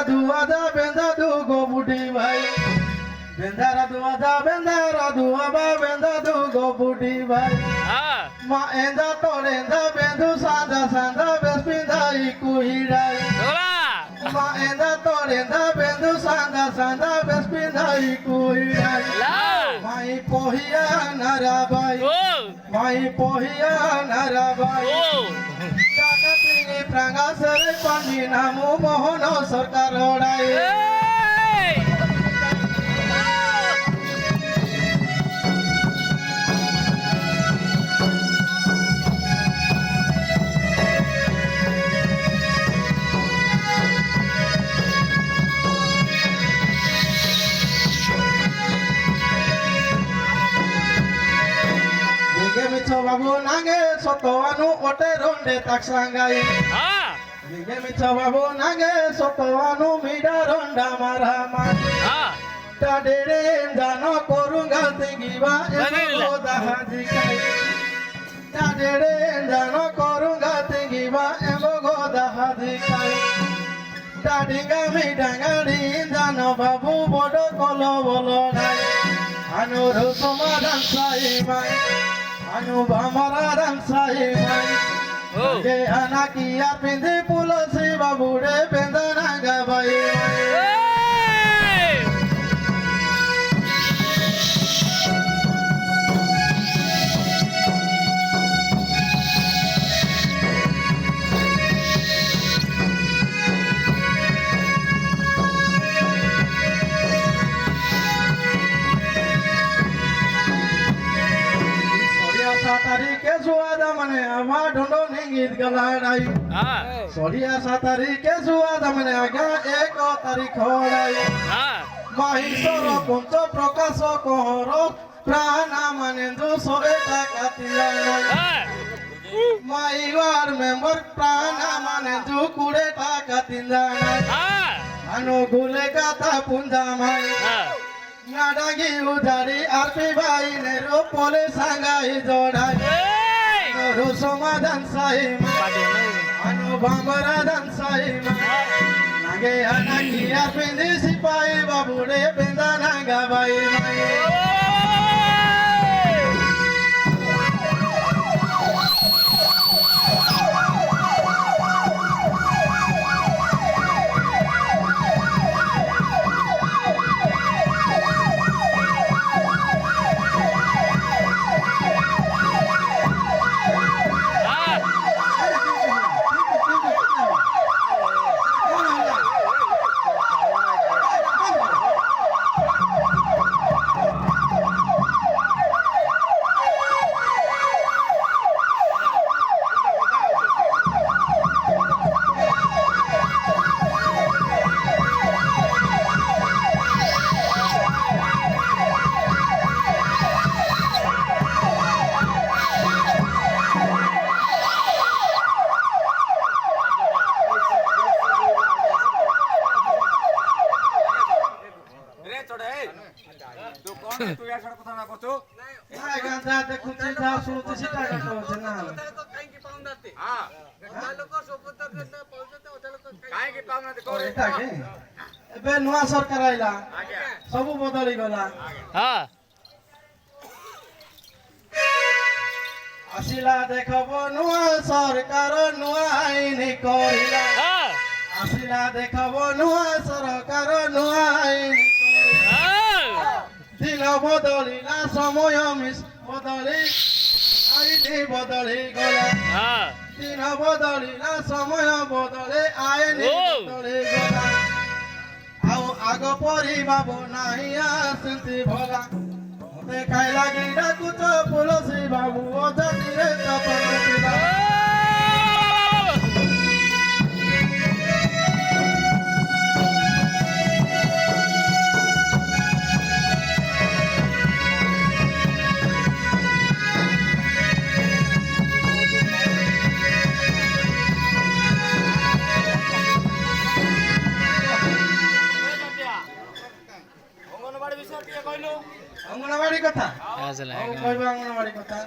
ধুয়াদা বেঁধা দু গো বুটি ভাই বেঁধারা ধুয়াবা বেঁধা দু গো বুটি ভাই মা এন্দা তোর এন্দা বেঁধু সাদা সাদা বেশ পিন্ধাই কুহিরাই মা এন্দা তোর এন্দা বেঁধু সাদা সাদা বেশ পিন্ধাই কুহিরাই মাই পহিয়া নারাবাই মাই পহিয়া নারাবাই তিনি প্রাঙ্গাসরে পানি নামু মোহন সরকার ওড়াই বাবু নাগে সতওয়ানু ওটে রন্ডে তাক সাঙ্গাই বিগে মিছ বাবু নাগে সতওয়ানু মিডা রন্ডা মারা মার টাডেরে জানো করুঙ্গা তেগিবা এসো দাহাজি খাই টাডেরে জানো করুঙ্গা তেগিবা এমগো দাহাজি খাই টাডিঙ্গা মিডাঙ্গাড়ি জানো বাবু বড় কল বল নাই আনুর সমাধান সাই মাই anu bamararan sai mai ge anakia pinde pulasi babure pendana gabai तारीखे सुआदा मने आवा ढोंडो निंगित गलाड़ाई सोलिया 7 तारीखे सुआदा मने आगा 1 तारीख होड़ाई माहिसर पंच प्रकाश कहर प्राणा माने 201 टाका तिलानो माइवार मेंबर प्राणा माने 220 टाका तिलानो अनुगुले काता पुंजा माई नाडागी उधारी आरपी भाई नेरो पोले सांगाई जोड़ाई रो समाधान साई अनु बांगरा दान साई नागे अनाकी आरपी दी सिपाही बाबूरे बेंदा नागा भाई तू या सडक कथा ना करतो काय गांजा देखुची जा सुरुची सीटा करतो ना काय की पाहुणा ते हां लोक सोबत पाहुणा होटल काय की पाहुणा ते कोरे एटा के एबे नुवा सरकार आइला सब बदली गला हां आसिला देखबो नुवा सरकार नुवा आईन करिला हां आसिला देखबो नुवा सरकार नुवा आईन दिन बदलिला समय मिस बदली आईनी बदली गला दिन बदलिला समय बदले आईनी बदली गला आउ आग परी बाबू नाही आसंती भला मते खाई लागी डाकुच पुलसी बाबू ओजनीरे तपनती बाबू अंगनवाड़ी कथा कहबा अंगनवाड़ी कथा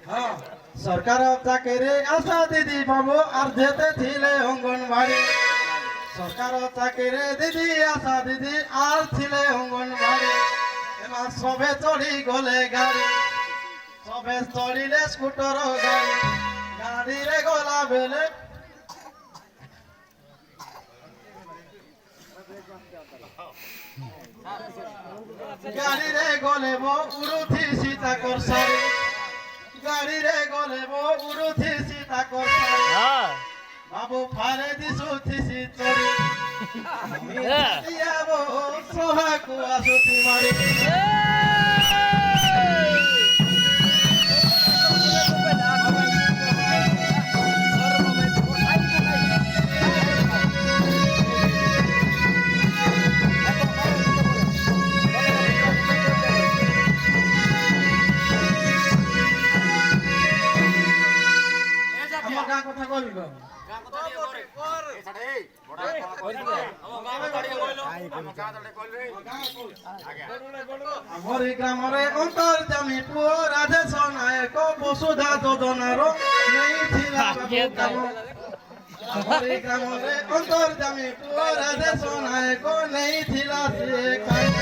हां সরকার চাকরি আশা দিদি বাবু আর যেতে ছিলে অঙ্গনবাড়ি সরকার চাকরি দিদি আশা দিদি আর ছিলে অঙ্গনবাড়ি এবার সবে চড়ি গলে গাড়ি সবে চড়িলে স্কুটর গাড়ি গাড়িরে গলা বেলে গাড়িরে গলে উড়ুথি সীতা করসারি গাড়িরে গলে উড়ুথি সীতা করসারি বাবু ফারে দিছু থিসি চড়ি ইয়াবো সোহাকু আসুতি মারি আমার গাঁ কথা কইবি বাবু আমরি গ্রামরে অন্তর্জামী পুଅ রাধেশ নায়ক বসুধা যোজনার নেইଥିଲା বাবু কাମ আমরি গ্রামরে অন্তর্জামী পুଅ রাধেশ নায়ক ନେଇଥିଲା ସିଏ କାମ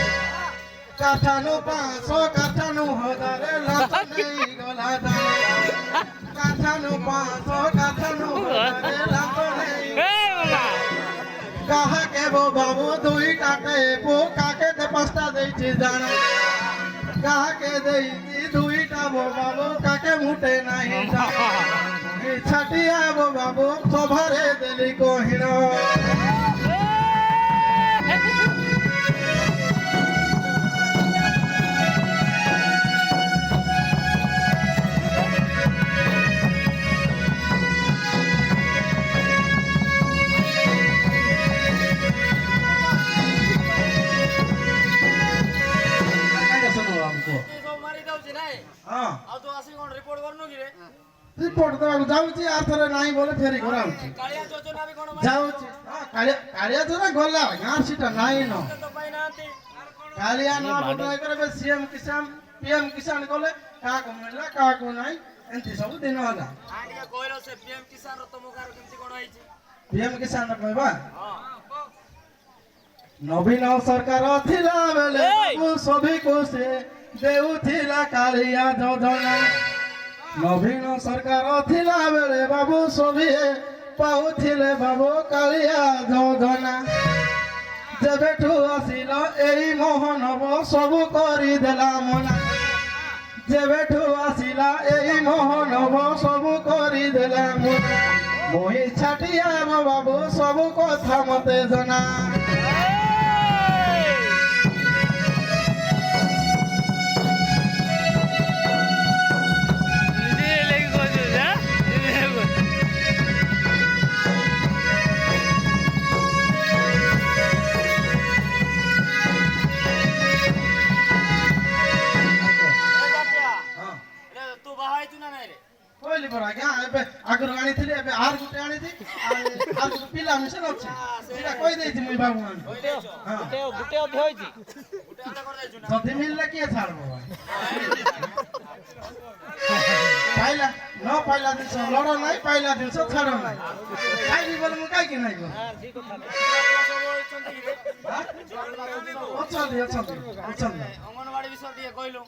କାଠାନୁ 500 କାଠାନୁ 1000 ଲାତ ନେଇଗଲା ଦାନ କାଠାନୁ 500 କାଠାନୁ 1000 ଲାତ ନେଇଗଲା কাহাকে বাবু দুই টাকে পো কাকে তে পাঁচটা দেইছি জানো কাহাকে দেইছি দুইটা বাবু কাকে মুটে নাই জানো ছাটিয়া বাবু সভারে দেলি কহিন রিপোর্ট দেବାକୁ ଯାଉଛି ଆର ଥରେ ନାହିଁ ବୋଲେ ଫେରି ଘର ଆଉଛି ଯାଉଛି କାଳିଆ ଯୋଜନା ଗଲା ଗାଁ ସେଟା ନାହିଁ ନ କାଳିଆ ନ ବଦଳାଇ କରିବେ ସିଏମ କିଷାନ ପିଏମ କିଷାନ ଗଲେ କାହାକୁ ମିଳିଲା କାହାକୁ ନାହିଁ ଏମିତି ସବୁ ଦିନ ହେଲା ପିଏମ କିଷାନ କହିବା ନବୀନ ସରକାର ଥିଲା ବେଳେ ସଭିକୁ ସେ ଦେଉଥିଲା କାଳିଆ ଯୋଜନା ନବୀନ ସରକାର ଥିଲା ବେଳେ ବାବୁ ସଭିଏ ପାଉଥିଲେ ବାବୁ କାଳିଆ ଯୋଜନା ଯେବେଠୁ ଆସିଲ ଏଇ ମୋହନବ ସବୁ କରିଦେଲା ମନା ଯେବେଠୁ ଆସିଲା ଏଇ ମୋହନବ ସବୁ କରିଦେଲା ମନା ମୁଇଁ ଛାଟିଆ ବାବୁ ସବୁ କଥା ମତେ ଜଣା କହିଲି ପରା ଆଜ୍ଞା ଏବେ ଆଗରୁ ଆଣିଥିଲି ଏବେ ଆର ଗୋଟେ ଆଣିଛି ଆଉ ଗୋଟେ ପିଲା ମିଶନ ଅଛି ସେଟା କହିଦେଇଛି ମୁଇଁ ବାବୁ ମାନେ ଯଦି ମିଳିଲେ କିଏ ଛାଡବ ପାଇଲା ନ ପାଇଲା ଜିନିଷ ଲଡ ନାହିଁ ପାଇଲା ଜିନିଷ ଛାଡ ନାହିଁ ଖାଇବି ବୋଲେ ମୁଁ କାହିଁକି ନାହିଁ ଅଛନ୍ତି ଅଛନ୍ତି ଅଛନ୍ତି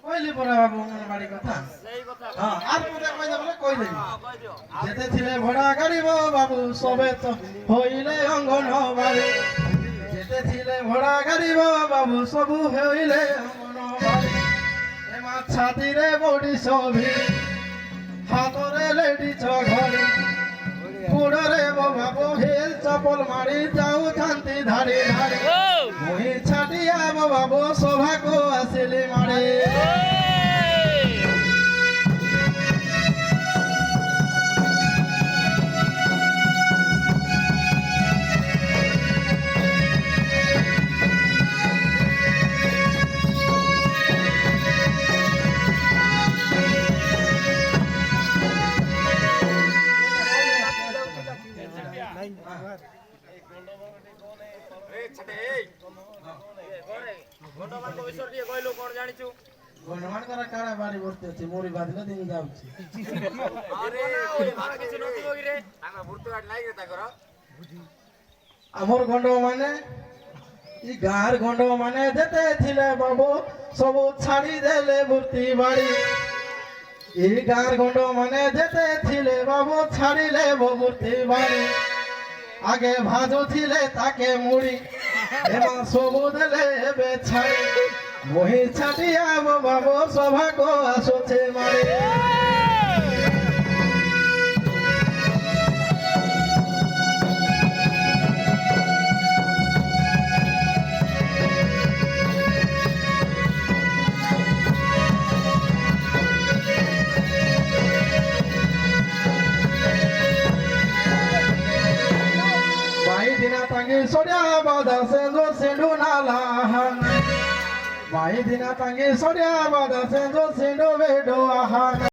କହିଲି ପରା ବାବୁ ଅଙ୍ଗନବାଡି କଥା ହଁ ଆର କଥା କହିଦେ ବୋଲେ କହିଦେବି ଯେତେ ଥିଲେ ଭଡା ଗାଡିବ ବାବୁ ସବେ ତ ହୋଇଲେ ଅଙ୍ଗନବାଡି ଯେତେ ଥିଲେ ଭଡା ଗାଡିବ ବାବୁ ସବୁ ହୋଇଲେ ଅଙ୍ଗନବାଡି ଏମା ଛାତିରେ ବଡି ସଭି ହାତରେ ଲେଡିଛ ଘଡ଼ି ଗୋଡରେ ବାବୁ ହିଲ ଚପଲ ମାରି ଯାଉଥାନ୍ତି ଧାଡି ଧାଡି ମୁହିଁ ଛାଟିଆ ବାବୁ ସଭାକୁ ଆସିଲି ମାଡି গণমান করা কারা বাড়ি ভর্তি হচ্ছে মুড়ি বাঁধলে দিন যাচ্ছে আরে ওই ভাড়া কিছু নতুন হই রে আমরা ভর্তি কাট নাই রে তা করো আমার গন্ড মানে ই গাঁর গন্ড মানে যেতে ছিলে বাবু সবু ছাড়ি দেলে ভর্তি বাড়ি ই গাঁর গন্ড মানে যেতে ছিলে বাবু ছাড়িলে ভর্তি বাড়ি আগে ভাজো ছিলে তাকে মুড়ি এবার সবু দেলে এবে ছাড়ি মহি ছাটিয়া বাবু সভা কো আসছে মারি দিনা তাঙ্গি সরিয়া বাদা সেজো সেন্ডু নালাহান দিনা তাঙ্গি সরিয়া বাদা সেজো সেন্ডু বেডো আহান